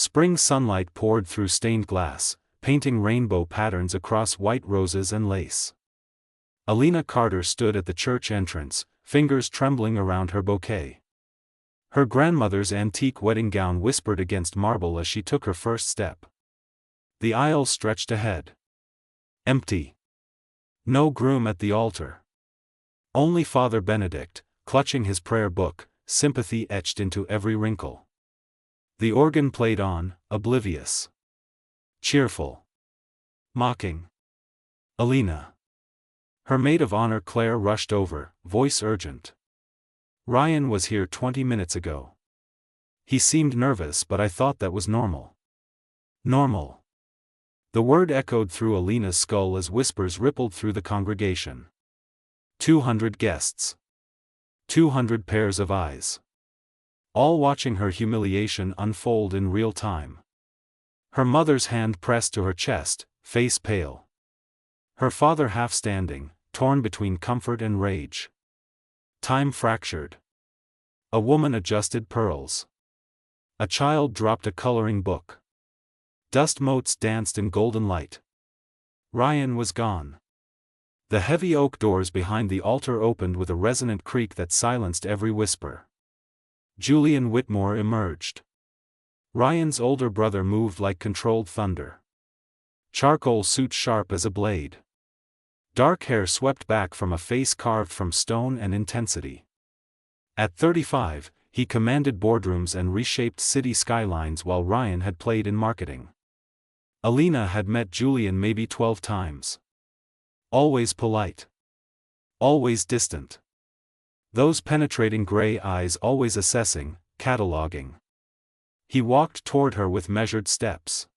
Spring sunlight poured through stained glass, painting rainbow patterns across white roses and lace. Alina Carter stood at the church entrance, fingers trembling around her bouquet. Her grandmother's antique wedding gown whispered against marble as she took her first step. The aisle stretched ahead. Empty. No groom at the altar. Only Father Benedict, clutching his prayer book, sympathy etched into every wrinkle. The organ played on, oblivious. Cheerful. Mocking. Alina. Her maid of honor Claire rushed over, voice urgent. Ryan was here 20 minutes ago. He seemed nervous, but I thought that was normal. Normal. The word echoed through Alina's skull as whispers rippled through the congregation. 200 guests. 200 pairs of eyes. All watching her humiliation unfold in real time. Her mother's hand pressed to her chest, face pale. Her father half standing, torn between comfort and rage. Time fractured. A woman adjusted pearls. A child dropped a coloring book. Dust motes danced in golden light. Ryan was gone. The heavy oak doors behind the altar opened with a resonant creak that silenced every whisper. Julian Whitmore emerged. Ryan's older brother moved like controlled thunder. Charcoal suit sharp as a blade. Dark hair swept back from a face carved from stone and intensity. At 35, he commanded boardrooms and reshaped city skylines while Ryan had played in marketing. Alina had met Julian maybe 12 times. Always polite. Always distant. Those penetrating gray eyes always assessing, cataloging. He walked toward her with measured steps.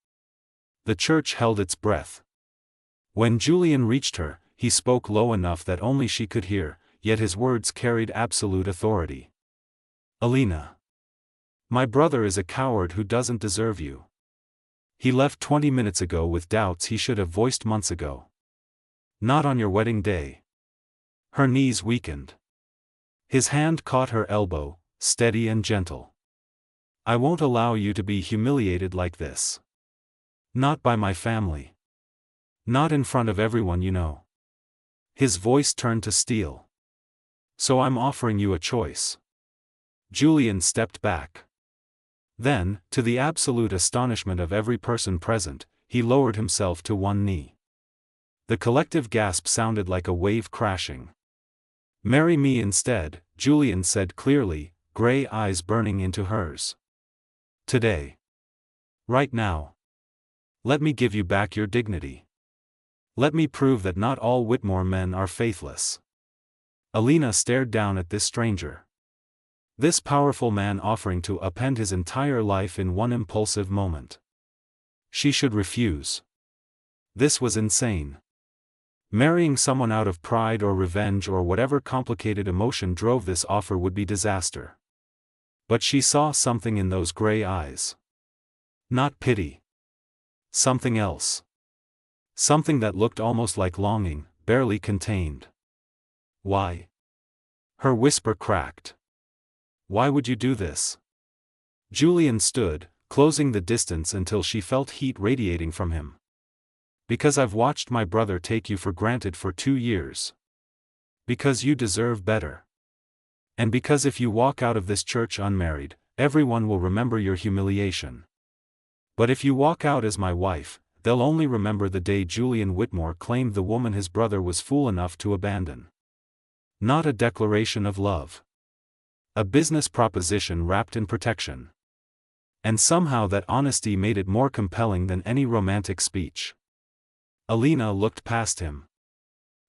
The church held its breath. When Julian reached her, he spoke low enough that only she could hear, yet his words carried absolute authority. Alina. My brother is a coward who doesn't deserve you. He left 20 minutes ago with doubts he should have voiced months ago. Not on your wedding day. Her knees weakened. His hand caught her elbow, steady and gentle. I won't allow you to be humiliated like this. Not by my family. Not in front of everyone you know. His voice turned to steel. So I'm offering you a choice. Julian stepped back. Then, to the absolute astonishment of every person present, he lowered himself to one knee. The collective gasp sounded like a wave crashing. Marry me instead, Julian said clearly, gray eyes burning into hers. Today. Right now. Let me give you back your dignity. Let me prove that not all Whitmore men are faithless. Alina stared down at this stranger. This powerful man offering to upend his entire life in one impulsive moment. She should refuse. This was insane. Marrying someone out of pride or revenge or whatever complicated emotion drove this offer would be disaster. But she saw something in those gray eyes. Not pity. Something else. Something that looked almost like longing, barely contained. Why? Her whisper cracked. Why would you do this? Julian stood, closing the distance until she felt heat radiating from him. Because I've watched my brother take you for granted for 2 years. Because you deserve better. And because if you walk out of this church unmarried, everyone will remember your humiliation. But if you walk out as my wife, they'll only remember the day Julian Whitmore claimed the woman his brother was fool enough to abandon. Not a declaration of love. A business proposition wrapped in protection. And somehow that honesty made it more compelling than any romantic speech. Alina looked past him.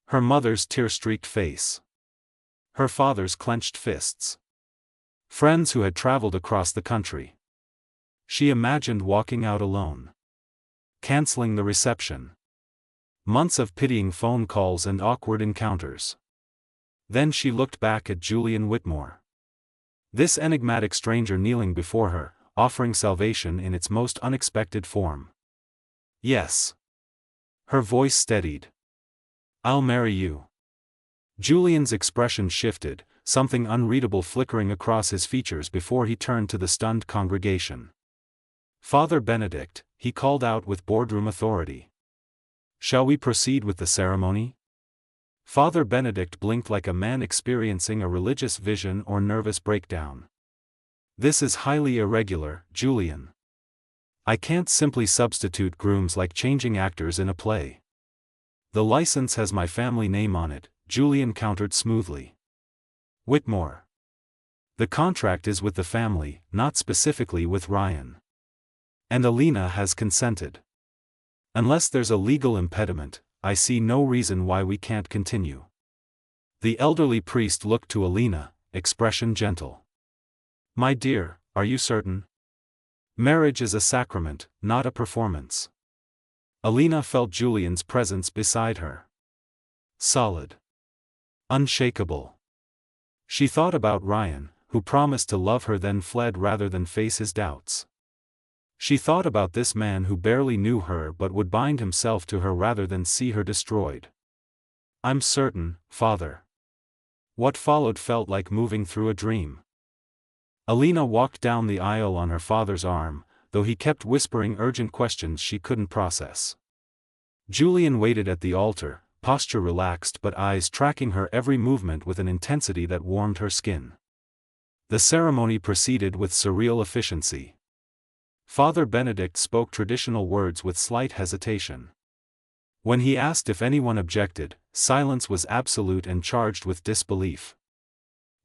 Her mother's tear-streaked face. Her father's clenched fists. Friends who had traveled across the country. She imagined walking out alone. Canceling the reception. Months of pitying phone calls and awkward encounters. Then she looked back at Julian Whitmore. This enigmatic stranger kneeling before her, offering salvation in its most unexpected form. Yes. Her voice steadied. I'll marry you. Julian's expression shifted, something unreadable flickering across his features before he turned to the stunned congregation. Father Benedict, he called out with boardroom authority. Shall we proceed with the ceremony? Father Benedict blinked like a man experiencing a religious vision or nervous breakdown. This is highly irregular, Julian. I can't simply substitute grooms like changing actors in a play. The license has my family name on it, Julian countered smoothly. Whitmore. The contract is with the family, not specifically with Ryan. And Alina has consented. Unless there's a legal impediment, I see no reason why we can't continue. The elderly priest looked to Alina, expression gentle. My dear, are you certain? Marriage is a sacrament, not a performance. Alina felt Julian's presence beside her. Solid. Unshakable. She thought about Ryan, who promised to love her then fled rather than face his doubts. She thought about this man who barely knew her but would bind himself to her rather than see her destroyed. I'm certain, Father. What followed felt like moving through a dream. Alina walked down the aisle on her father's arm, though he kept whispering urgent questions she couldn't process. Julian waited at the altar, posture relaxed but eyes tracking her every movement with an intensity that warmed her skin. The ceremony proceeded with surreal efficiency. Father Benedict spoke traditional words with slight hesitation. When he asked if anyone objected, silence was absolute and charged with disbelief.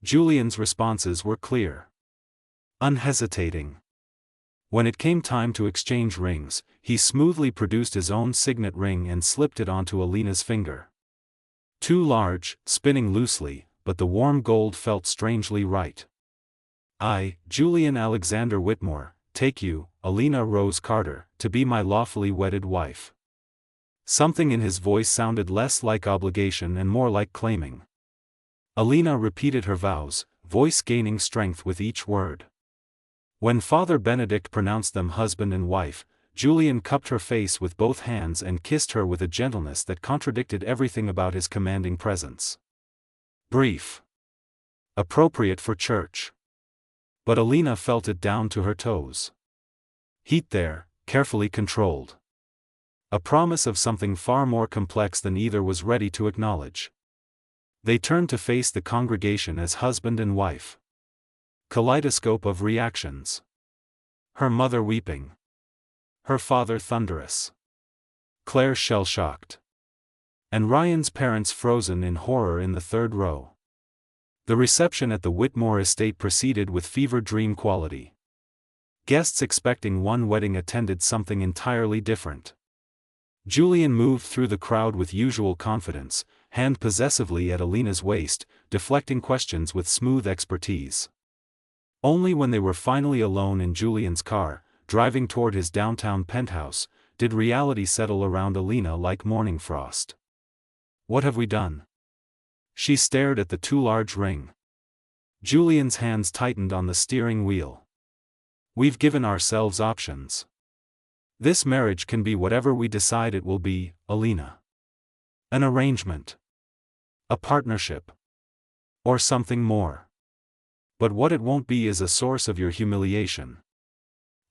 Julian's responses were clear. Unhesitating. When it came time to exchange rings, he smoothly produced his own signet ring and slipped it onto Alina's finger. Too large, spinning loosely, but the warm gold felt strangely right. I, Julian Alexander Whitmore, take you, Alina Rose Carter, to be my lawfully wedded wife. Something in his voice sounded less like obligation and more like claiming. Alina repeated her vows, voice gaining strength with each word. When Father Benedict pronounced them husband and wife, Julian cupped her face with both hands and kissed her with a gentleness that contradicted everything about his commanding presence. Brief. Appropriate for church. But Alina felt it down to her toes. Heat there, carefully controlled. A promise of something far more complex than either was ready to acknowledge. They turned to face the congregation as husband and wife. Kaleidoscope of reactions. Her mother weeping. Her father thunderous. Claire shell-shocked. And Ryan's parents frozen in horror in the third row. The reception at the Whitmore estate proceeded with fever dream quality. Guests expecting one wedding attended something entirely different. Julian moved through the crowd with usual confidence, hand possessively at Alina's waist, deflecting questions with smooth expertise. Only when they were finally alone in Julian's car, driving toward his downtown penthouse, did reality settle around Alina like morning frost. What have we done? She stared at the too large ring. Julian's hands tightened on the steering wheel. We've given ourselves options. This marriage can be whatever we decide it will be, Alina. An arrangement. A partnership. Or something more. But what it won't be is a source of your humiliation.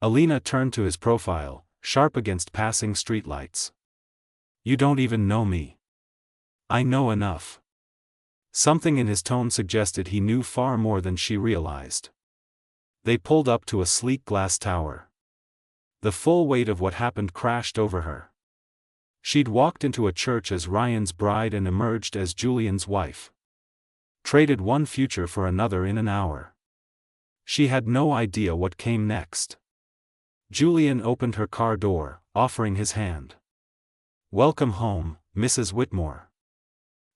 Alina turned to his profile, sharp against passing streetlights. You don't even know me. I know enough. Something in his tone suggested he knew far more than she realized. They pulled up to a sleek glass tower. The full weight of what happened crashed over her. She'd walked into a church as Ryan's bride and emerged as Julian's wife. Traded one future for another in an hour. She had no idea what came next. Julian opened her car door, offering his hand. Welcome home, Mrs. Whitmore.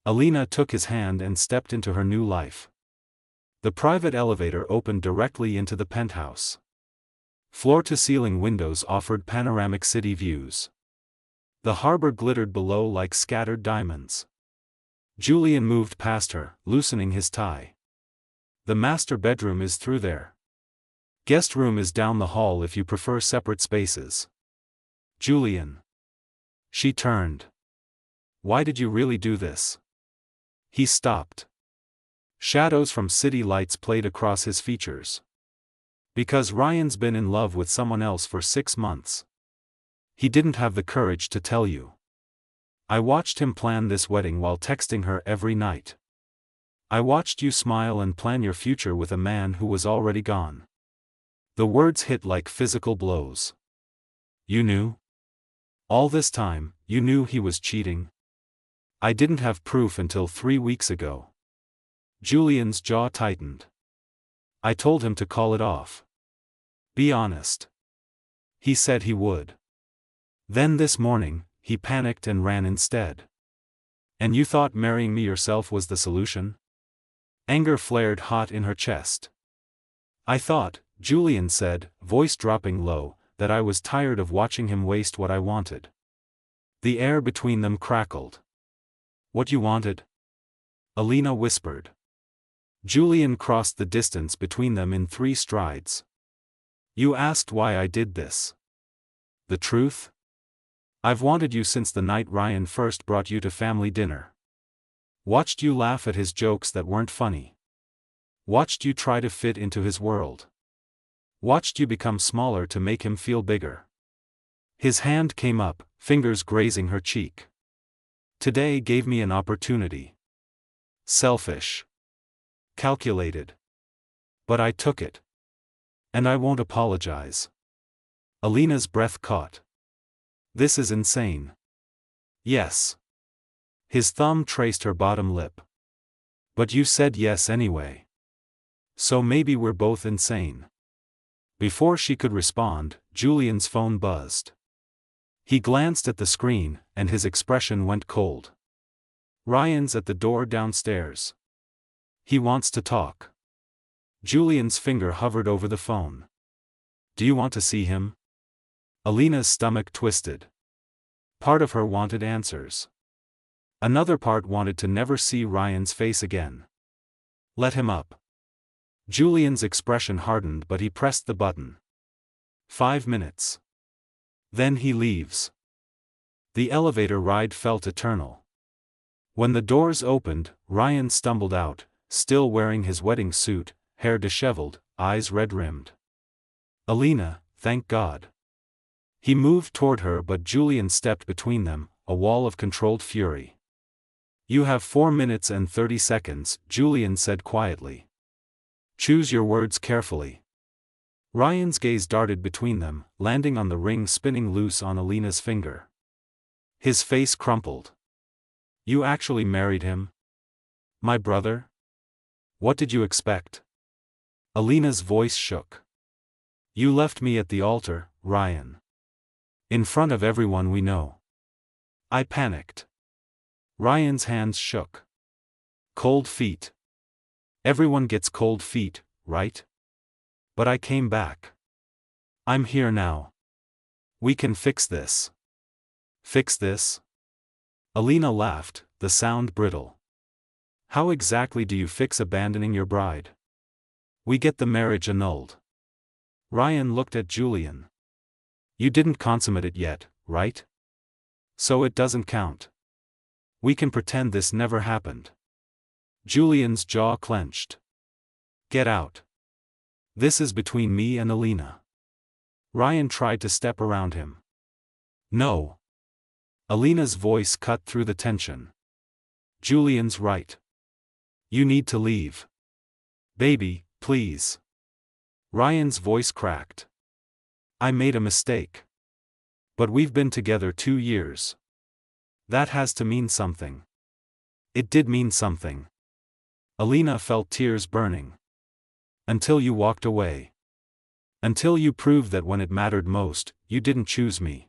Alina took his hand and stepped into her new life. The private elevator opened directly into the penthouse. Floor-to-ceiling windows offered panoramic city views. The harbor glittered below like scattered diamonds. Julian moved past her, loosening his tie. The master bedroom is through there. Guest room is down the hall if you prefer separate spaces. Julian. She turned. Why did you really do this? He stopped. Shadows from city lights played across his features. Because Ryan's been in love with someone else for 6 months. He didn't have the courage to tell you. I watched him plan this wedding while texting her every night. I watched you smile and plan your future with a man who was already gone. The words hit like physical blows. You knew? All this time, you knew he was cheating? I didn't have proof until 3 weeks ago. Julian's jaw tightened. I told him to call it off. Be honest. He said he would. Then this morning, he panicked and ran instead. And you thought marrying me yourself was the solution? Anger flared hot in her chest. I thought, Julian said, voice dropping low, that I was tired of watching him waste what I wanted. The air between them crackled. What you wanted? Alina whispered. Julian crossed the distance between them in 3 strides. You asked why I did this. The truth? I've wanted you since the night Ryan first brought you to family dinner. Watched you laugh at his jokes that weren't funny. Watched you try to fit into his world. Watched you become smaller to make him feel bigger. His hand came up, fingers grazing her cheek. Today gave me an opportunity. Selfish. Calculated. But I took it. And I won't apologize. Alina's breath caught. This is insane. Yes. His thumb traced her bottom lip. But you said yes anyway. So maybe we're both insane. Before she could respond, Julian's phone buzzed. He glanced at the screen, and his expression went cold. Ryan's at the door downstairs. He wants to talk. Julian's finger hovered over the phone. Do you want to see him? Alina's stomach twisted. Part of her wanted answers. Another part wanted to never see Ryan's face again. Let him up. Julian's expression hardened, but he pressed the button. 5 minutes. Then he leaves. The elevator ride felt eternal. When the doors opened, Ryan stumbled out, still wearing his wedding suit, hair disheveled, eyes red-rimmed. Alina, thank God. He moved toward her, but Julian stepped between them, a wall of controlled fury. You have 4 minutes and 30 seconds, Julian said quietly. Choose your words carefully. Ryan's gaze darted between them, landing on the ring spinning loose on Alina's finger. His face crumpled. You actually married him? My brother? What did you expect? Alina's voice shook. You left me at the altar, Ryan. In front of everyone we know. I panicked. Ryan's hands shook. Cold feet. Everyone gets cold feet, right? But I came back. I'm here now. We can fix this. Fix this? Alina laughed, the sound brittle. How exactly do you fix abandoning your bride? We get the marriage annulled. Ryan looked at Julian. You didn't consummate it yet, right? So it doesn't count. We can pretend this never happened. Julian's jaw clenched. Get out. This is between me and Alina. Ryan tried to step around him. No. Alina's voice cut through the tension. Julian's right. You need to leave. Baby, please. Ryan's voice cracked. I made a mistake. But we've been together 2 years. That has to mean something. It did mean something. Alina felt tears burning. Until you walked away. Until you proved that when it mattered most, you didn't choose me.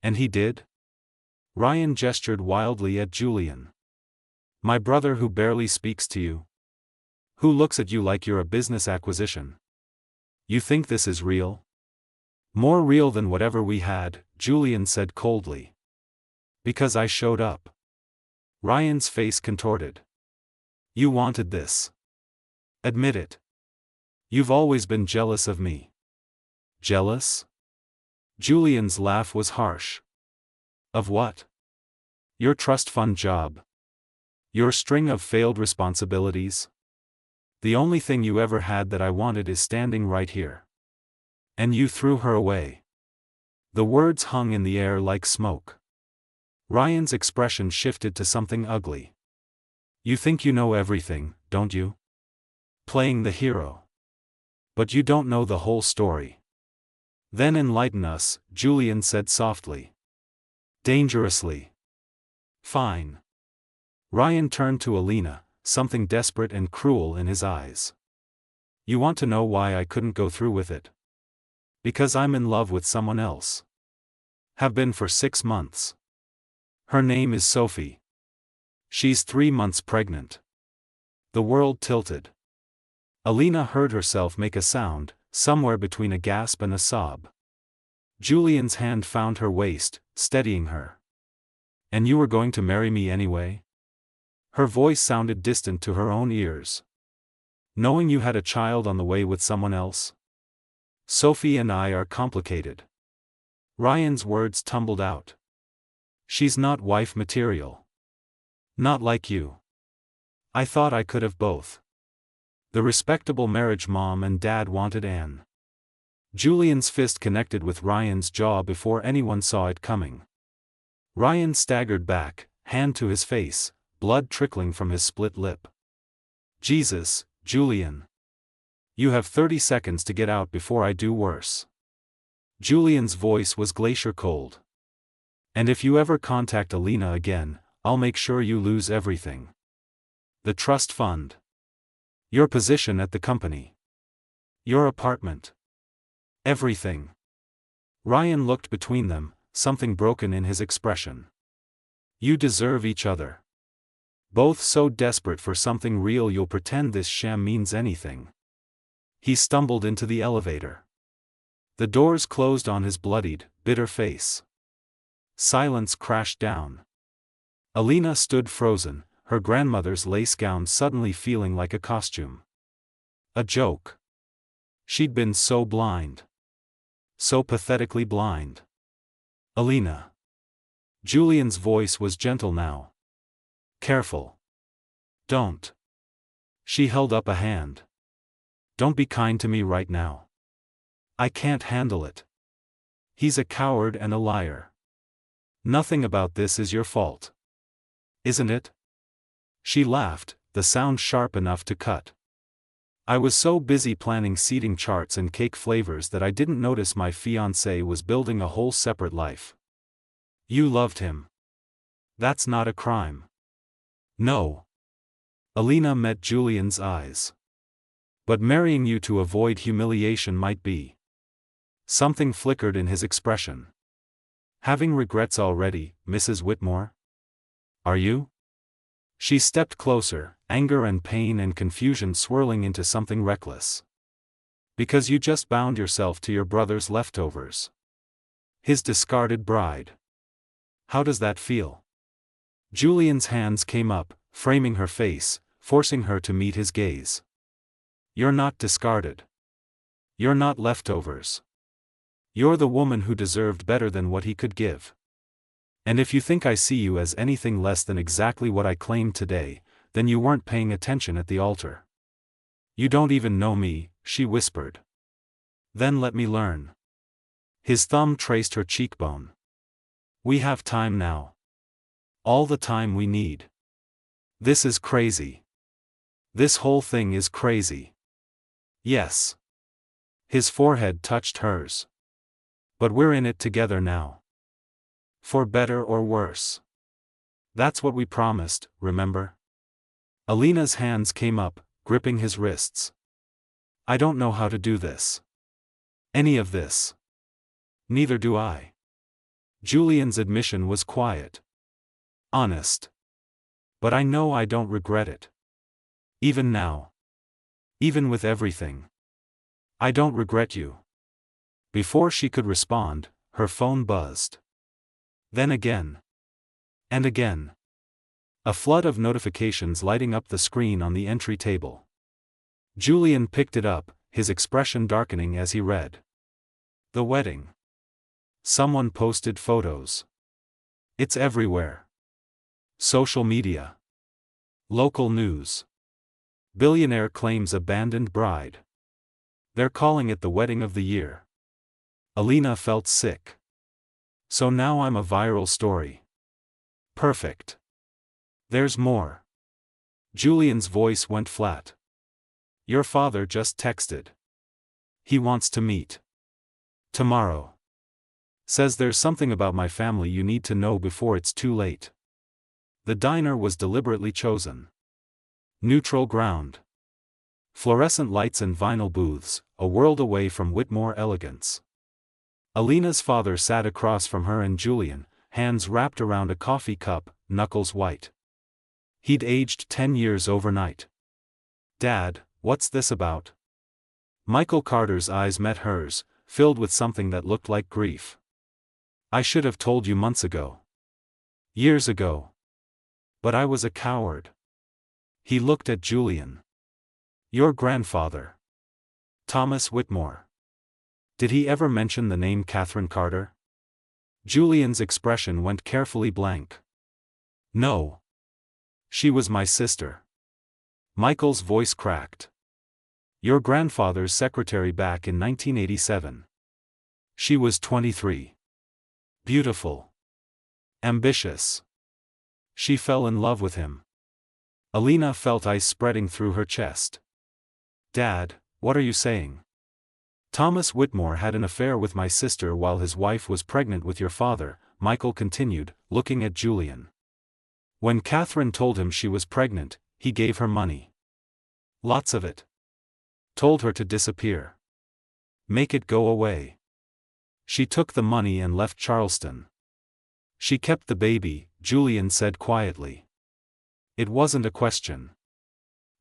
And he did? Ryan gestured wildly at Julian. My brother who barely speaks to you? Who looks at you like you're a business acquisition? You think this is real? More real than whatever we had, Julian said coldly. Because I showed up. Ryan's face contorted. You wanted this. Admit it. You've always been jealous of me. Jealous? Julian's laugh was harsh. Of what? Your trust fund job. Your string of failed responsibilities. The only thing you ever had that I wanted is standing right here. And you threw her away. The words hung in the air like smoke. Ryan's expression shifted to something ugly. You think you know everything, don't you? Playing the hero. But you don't know the whole story. Then enlighten us, Julian said softly. Dangerously. Fine. Ryan turned to Alina, something desperate and cruel in his eyes. You want to know why I couldn't go through with it? Because I'm in love with someone else. Have been for 6 months. Her name is Sophie. She's 3 months pregnant. The world tilted. Alina heard herself make a sound, somewhere between a gasp and a sob. Julian's hand found her waist, steadying her. And you were going to marry me anyway? Her voice sounded distant to her own ears. Knowing you had a child on the way with someone else? Sophie and I are complicated. Ryan's words tumbled out. She's not wife material. Not like you. I thought I could have both. The respectable marriage mom and dad wanted Anne. Julian's fist connected with Ryan's jaw before anyone saw it coming. Ryan staggered back, hand to his face, blood trickling from his split lip. Jesus, Julian. You have 30 seconds to get out before I do worse. Julian's voice was glacier cold. And if you ever contact Alina again, I'll make sure you lose everything. The trust fund. Your position at the company. Your apartment. Everything. Ryan looked between them, something broken in his expression. You deserve each other. Both so desperate for something real you'll pretend this sham means anything. He stumbled into the elevator. The doors closed on his bloodied, bitter face. Silence crashed down. Alina stood frozen, her grandmother's lace gown suddenly feeling like a costume. A joke. She'd been so blind. So pathetically blind. Alina. Julian's voice was gentle now. Careful. Don't. She held up a hand. Don't be kind to me right now. I can't handle it. He's a coward and a liar. Nothing about this is your fault. Isn't it? She laughed, the sound sharp enough to cut. I was so busy planning seating charts and cake flavors that I didn't notice my fiancé was building a whole separate life. You loved him. That's not a crime. No. Alina met Julian's eyes. But marrying you to avoid humiliation might be. Something flickered in his expression. Having regrets already, Mrs. Whitmore? Are you? She stepped closer, anger and pain and confusion swirling into something reckless. Because you just bound yourself to your brother's leftovers. His discarded bride. How does that feel? Julian's hands came up, framing her face, forcing her to meet his gaze. You're not discarded. You're not leftovers. You're the woman who deserved better than what he could give. And if you think I see you as anything less than exactly what I claimed today, then you weren't paying attention at the altar. You don't even know me, she whispered. Then let me learn. His thumb traced her cheekbone. We have time now. All the time we need. This is crazy. This whole thing is crazy. Yes. His forehead touched hers. But we're in it together now. For better or worse. That's what we promised, remember? Alina's hands came up, gripping his wrists. I don't know how to do this. Any of this. Neither do I. Julian's admission was quiet. Honest. But I know I don't regret it. Even now. Even with everything. I don't regret you. Before she could respond, her phone buzzed. Then again. And again. A flood of notifications lighting up the screen on the entry table. Julian picked it up, his expression darkening as he read. The wedding. Someone posted photos. It's everywhere. Social media. Local news. Billionaire claims abandoned bride. They're calling it the wedding of the year. Alina felt sick. So now I'm a viral story. Perfect. There's more. Julian's voice went flat. Your father just texted. He wants to meet. Tomorrow. Says there's something about my family you need to know before it's too late. The diner was deliberately chosen. Neutral ground. Fluorescent lights and vinyl booths, a world away from Whitmore elegance. Alina's father sat across from her and Julian, hands wrapped around a coffee cup, knuckles white. He'd aged 10 years overnight. Dad, what's this about? Michael Carter's eyes met hers, filled with something that looked like grief. I should have told you months ago. Years ago. But I was a coward. He looked at Julian. Your grandfather. Thomas Whitmore. Did he ever mention the name Catherine Carter? Julian's expression went carefully blank. No. She was my sister. Michael's voice cracked. Your grandfather's secretary back in 1987. She was 23. Beautiful. Ambitious. She fell in love with him. Alina felt ice spreading through her chest. Dad, what are you saying? Thomas Whitmore had an affair with my sister while his wife was pregnant with your father, Michael continued, looking at Julian. When Catherine told him she was pregnant, he gave her money. Lots of it. Told her to disappear. Make it go away. She took the money and left Charleston. She kept the baby, Julian said quietly. It wasn't a question.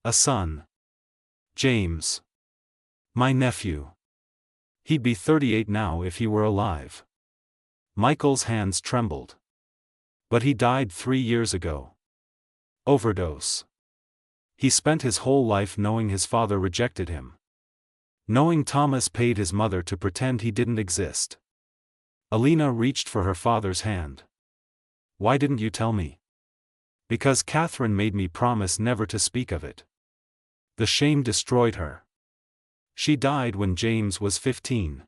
A son. James. My nephew. He'd be 38 now if he were alive. Michael's hands trembled. But he died 3 years ago. Overdose. He spent his whole life knowing his father rejected him. Knowing Thomas paid his mother to pretend he didn't exist. Alina reached for her father's hand. Why didn't you tell me? Because Catherine made me promise never to speak of it. The shame destroyed her. She died when James was 15.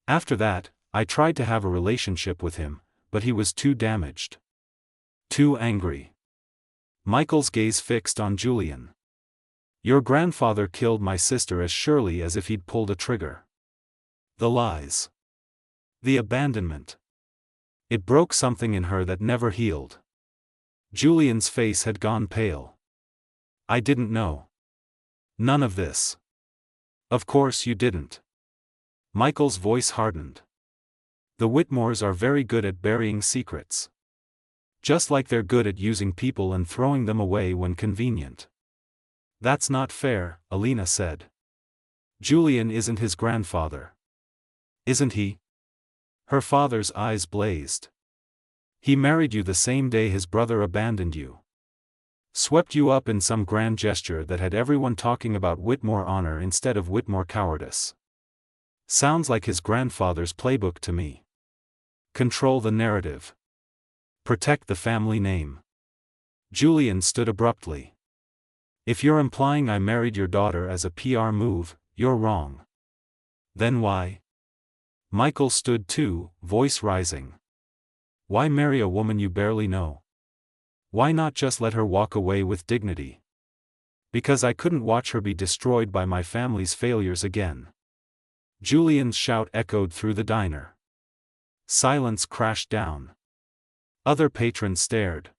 After that, I tried to have a relationship with him, but he was too damaged. Too angry. Michael's gaze fixed on Julian. Your grandfather killed my sister as surely as if he'd pulled a trigger. The lies. The abandonment. It broke something in her that never healed. Julian's face had gone pale. I didn't know. None of this. Of course you didn't. Michael's voice hardened. The Whitmores are very good at burying secrets. Just like they're good at using people and throwing them away when convenient. That's not fair, Alina said. Julian isn't his grandfather. Isn't he? Her father's eyes blazed. He married you the same day his brother abandoned you. Swept you up in some grand gesture that had everyone talking about Whitmore honor instead of Whitmore cowardice. Sounds like his grandfather's playbook to me. Control the narrative. Protect the family name. Julian stood abruptly. If you're implying I married your daughter as a PR move, you're wrong. Then why? Michael stood too, voice rising. Why marry a woman you barely know? Why not just let her walk away with dignity? Because I couldn't watch her be destroyed by my family's failures again. Julian's shout echoed through the diner. Silence crashed down. Other patrons stared.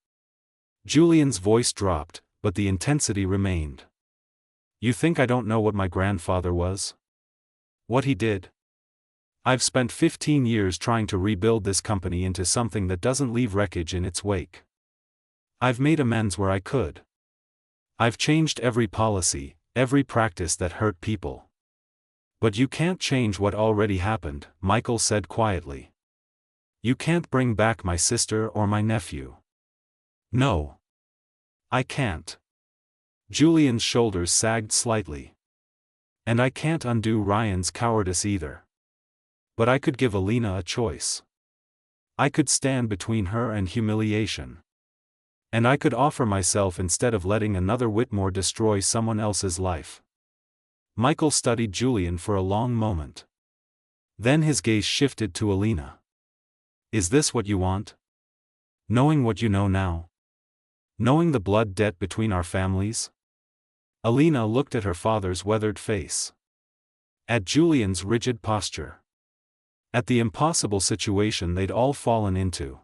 Julian's voice dropped, but the intensity remained. You think I don't know what my grandfather was? What he did? I've spent 15 years trying to rebuild this company into something that doesn't leave wreckage in its wake. I've made amends where I could. I've changed every policy, every practice that hurt people. But you can't change what already happened, Michael said quietly. You can't bring back my sister or my nephew. No. I can't. Julian's shoulders sagged slightly. And I can't undo Ryan's cowardice either. But I could give Alina a choice. I could stand between her and humiliation. And I could offer myself instead of letting another Whitmore destroy someone else's life. Michael studied Julian for a long moment. Then his gaze shifted to Alina. Is this what you want? Knowing what you know now? Knowing the blood debt between our families? Alina looked at her father's weathered face. At Julian's rigid posture. At the impossible situation they'd all fallen into.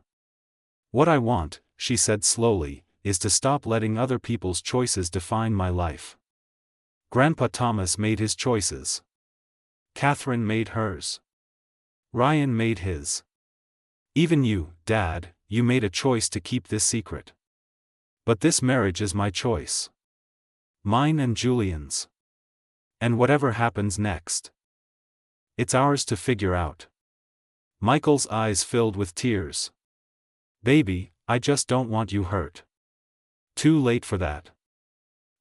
What I want, she said slowly, is to stop letting other people's choices define my life. Grandpa Thomas made his choices. Catherine made hers. Ryan made his. Even you, Dad, you made a choice to keep this secret. But this marriage is my choice. Mine and Julian's. And whatever happens next, it's ours to figure out. Michael's eyes filled with tears. Baby, I just don't want you hurt. Too late for that.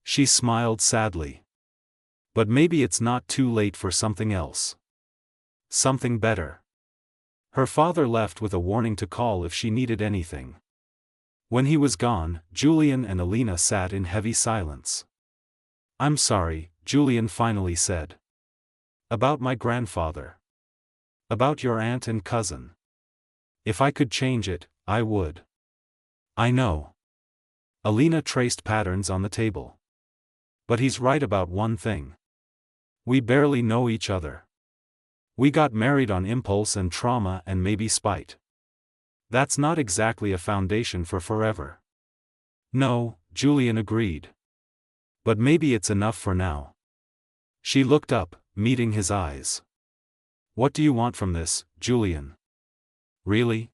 She smiled sadly. But maybe it's not too late for something else. Something better. Her father left with a warning to call if she needed anything. When he was gone, Julian and Alina sat in heavy silence. I'm sorry, Julian finally said. About my grandfather. About your aunt and cousin. If I could change it, I would. I know. Alina traced patterns on the table. But he's right about one thing. We barely know each other. We got married on impulse and trauma and maybe spite. That's not exactly a foundation for forever. No, Julian agreed. But maybe it's enough for now. She looked up, meeting his eyes. What do you want from this, Julian? Really?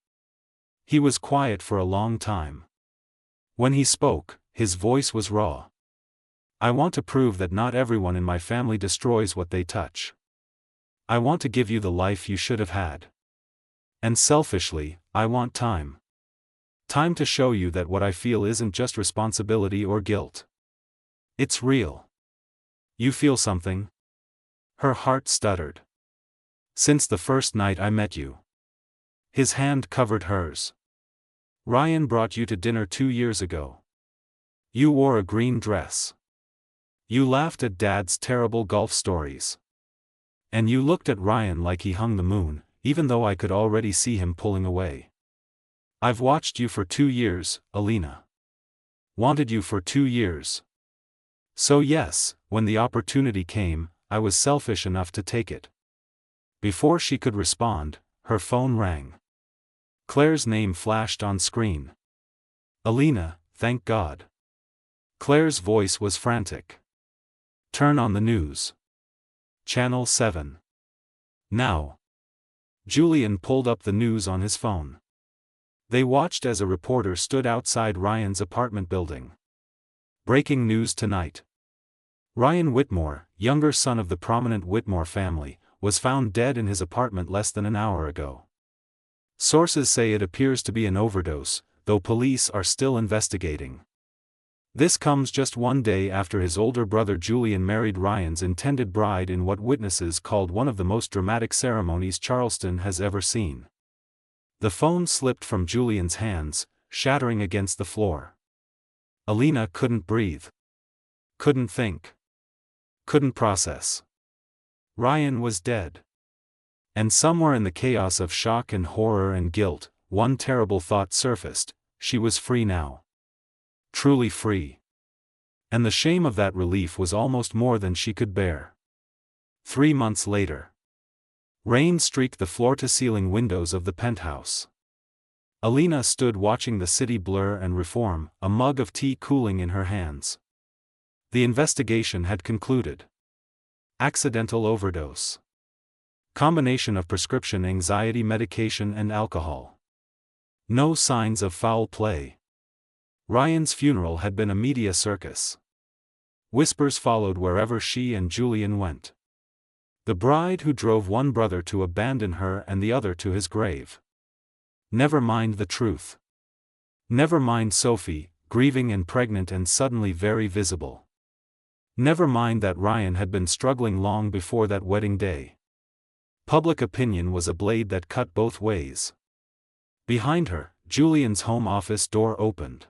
He was quiet for a long time. When he spoke, his voice was raw. I want to prove that not everyone in my family destroys what they touch. I want to give you the life you should have had. And selfishly, I want time. Time to show you that what I feel isn't just responsibility or guilt. It's real. You feel something? Her heart stuttered. Since the first night I met you. His hand covered hers. Ryan brought you to dinner 2 years ago. You wore a green dress. You laughed at Dad's terrible golf stories. And you looked at Ryan like he hung the moon, even though I could already see him pulling away. I've watched you for 2 years, Alina. Wanted you for 2 years. So yes, when the opportunity came, I was selfish enough to take it. Before she could respond, her phone rang. Claire's name flashed on screen. Alina, thank God. Claire's voice was frantic. Turn on the news. Channel 7. Now. Julian pulled up the news on his phone. They watched as a reporter stood outside Ryan's apartment building. Breaking news tonight. Ryan Whitmore, younger son of the prominent Whitmore family, was found dead in his apartment less than an hour ago. Sources say it appears to be an overdose, though police are still investigating. This comes just 1 day after his older brother Julian married Ryan's intended bride in what witnesses called one of the most dramatic ceremonies Charleston has ever seen. The phone slipped from Julian's hands, shattering against the floor. Alina couldn't breathe. Couldn't think. Couldn't process. Ryan was dead. And somewhere in the chaos of shock and horror and guilt, one terrible thought surfaced: she was free now. Truly free. And the shame of that relief was almost more than she could bear. 3 months later. Rain streaked the floor-to-ceiling windows of the penthouse. Alina stood watching the city blur and reform, a mug of tea cooling in her hands. The investigation had concluded. Accidental overdose. Combination of prescription anxiety medication and alcohol. No signs of foul play. Ryan's funeral had been a media circus. Whispers followed wherever she and Julian went. The bride who drove one brother to abandon her and the other to his grave. Never mind the truth. Never mind Sophie, grieving and pregnant and suddenly very visible. Never mind that Ryan had been struggling long before that wedding day. Public opinion was a blade that cut both ways. Behind her, Julian's home office door opened.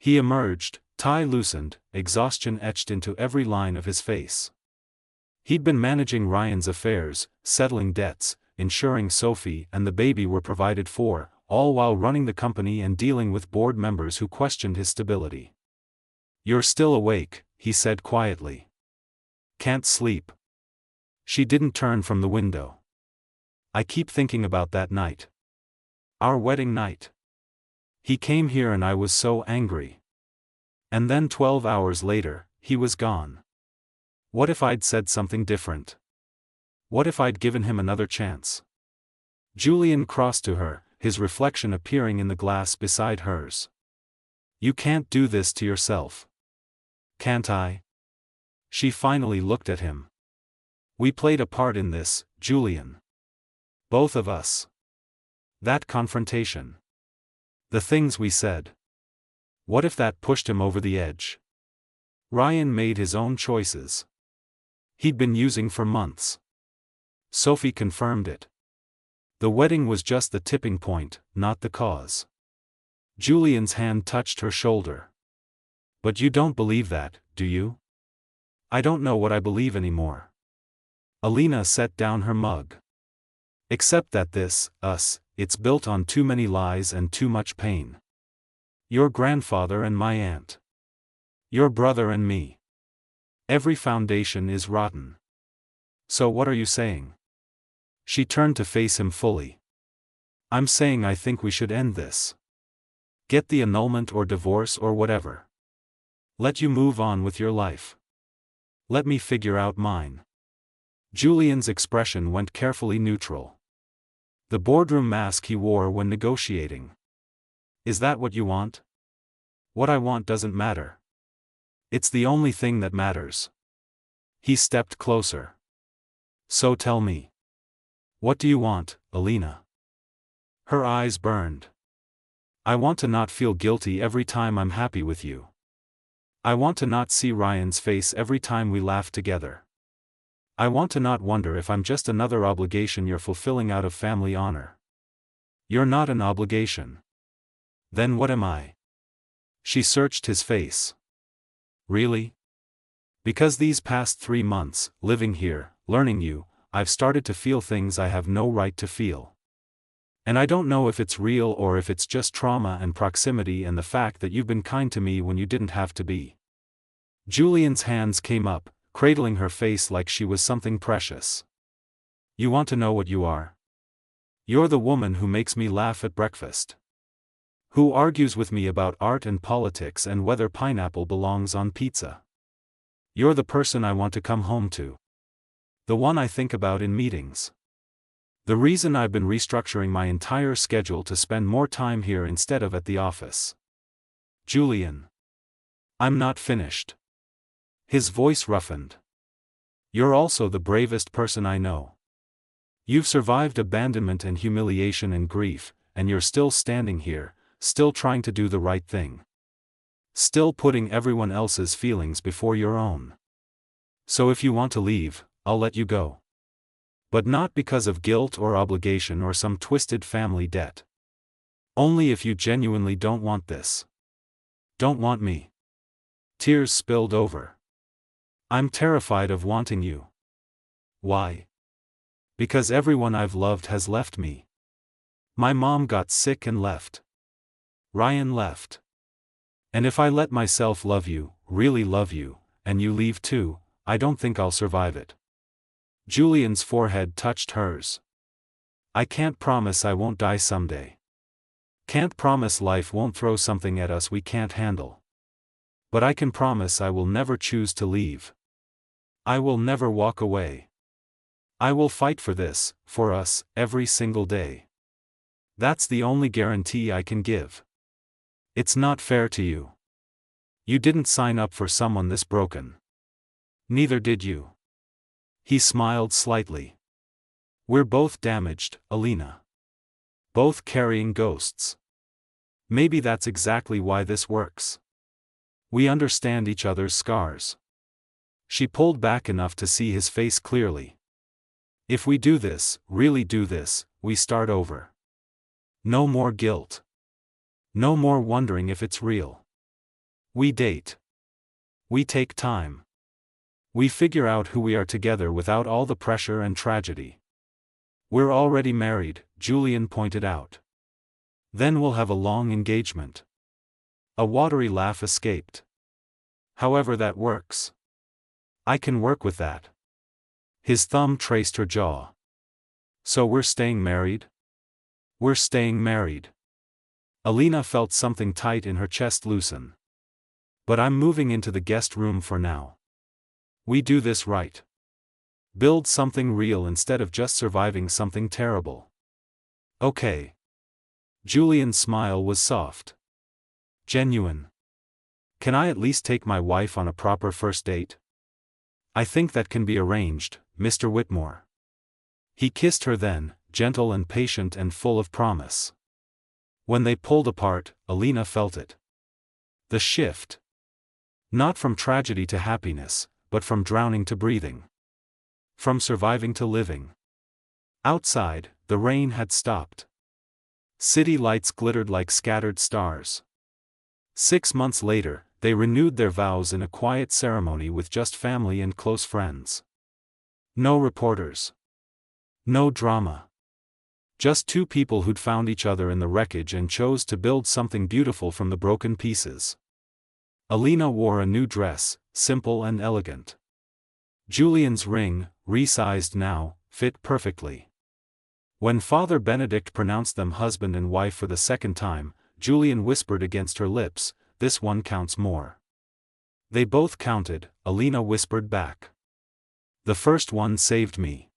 He emerged, tie loosened, exhaustion etched into every line of his face. He'd been managing Ryan's affairs, settling debts, ensuring Sophie and the baby were provided for, all while running the company and dealing with board members who questioned his stability. "You're still awake," he said quietly. "Can't sleep?" She didn't turn from the window. "I keep thinking about that night. Our wedding night. He came here and I was so angry. And then 12 hours later, he was gone. What if I'd said something different? What if I'd given him another chance?" Julian crossed to her, his reflection appearing in the glass beside hers. "You can't do this to yourself." "Can't I?" She finally looked at him. "We played a part in this, Julian. Both of us. That confrontation. The things we said. What if that pushed him over the edge?" Ryan made his own choices. He'd been using for months. Sophie confirmed it. The wedding was just the tipping point, not the cause. Julian's hand touched her shoulder. "But you don't believe that, do you?" "I don't know what I believe anymore." Alina set down her mug. "Except that it's built on too many lies and too much pain. Your grandfather and my aunt. Your brother and me. Every foundation is rotten. So what are you saying?" She turned to face him fully. "I'm saying I think we should end this. Get the annulment or divorce or whatever. Let you move on with your life. Let me figure out mine." Julian's expression went carefully neutral. The boardroom mask he wore when negotiating. "Is that what you want?" "What I want doesn't matter. It's the only thing that matters." He stepped closer. "So tell me. What do you want, Alina?" Her eyes burned. "I want to not feel guilty every time I'm happy with you. I want to not see Ryan's face every time we laugh together. I want to not wonder if I'm just another obligation you're fulfilling out of family honor." "You're not an obligation." "Then what am I?" She searched his face. "Really? Because these past 3 months, living here, learning you, I've started to feel things I have no right to feel. And I don't know if it's real or if it's just trauma and proximity and the fact that you've been kind to me when you didn't have to be." Julian's hands came up, cradling her face like she was something precious. "You want to know what you are? You're the woman who makes me laugh at breakfast. Who argues with me about art and politics and whether pineapple belongs on pizza. You're the person I want to come home to. The one I think about in meetings. The reason I've been restructuring my entire schedule to spend more time here instead of at the office." "Julian. I'm not finished." His voice roughened. "You're also the bravest person I know. You've survived abandonment and humiliation and grief, and you're still standing here, still trying to do the right thing. Still putting everyone else's feelings before your own. So if you want to leave, I'll let you go. But not because of guilt or obligation or some twisted family debt. Only if you genuinely don't want this. Don't want me." Tears spilled over. "I'm terrified of wanting you." "Why?" "Because everyone I've loved has left me. My mom got sick and left. Ryan left. And if I let myself love you, really love you, and you leave too, I don't think I'll survive it." Julian's forehead touched hers. "I can't promise I won't die someday. Can't promise life won't throw something at us we can't handle. But I can promise I will never choose to leave. I will never walk away. I will fight for this, for us, every single day. That's the only guarantee I can give. It's not fair to you. You didn't sign up for someone this broken. Neither did you." He smiled slightly. "We're both damaged, Alina. Both carrying ghosts. Maybe that's exactly why this works. We understand each other's scars." She pulled back enough to see his face clearly. "If we do this, really do this, we start over. No more guilt. No more wondering if it's real. We date. We take time. We figure out who we are together without all the pressure and tragedy. We're already married, Julian pointed out. Then we'll have a long engagement. A watery laugh escaped. However that works. I can work with that. His thumb traced her jaw. So we're staying married? We're staying married. Alina felt something tight in her chest loosen. But I'm moving into the guest room for now. We do this right. Build something real instead of just surviving something terrible. Okay. Julian's smile was soft. Genuine. Can I at least take my wife on a proper first date? I think that can be arranged, Mr. Whitmore. He kissed her then, gentle and patient and full of promise. When they pulled apart, Alina felt it. The shift. Not from tragedy to happiness, but from drowning to breathing. From surviving to living. Outside, the rain had stopped. City lights glittered like scattered stars. 6 months later, they renewed their vows in a quiet ceremony with just family and close friends. No reporters. No drama. Just two people who'd found each other in the wreckage and chose to build something beautiful from the broken pieces. Alina wore a new dress, simple and elegant. Julian's ring, resized now, fit perfectly. When Father Benedict pronounced them husband and wife for the second time, Julian whispered against her lips, "This one counts more." They both counted, Alina whispered back. "The first one saved me.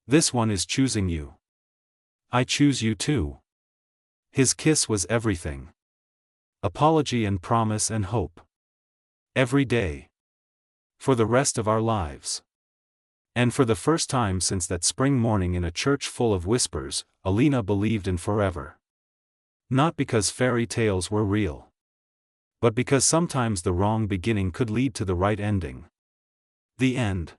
This one is choosing you. I choose you too." His kiss was everything. Apology and promise and hope. Every day. For the rest of our lives. And for the first time since that spring morning in a church full of whispers, Alina believed in forever. Not because fairy tales were real. But because sometimes the wrong beginning could lead to the right ending. The end.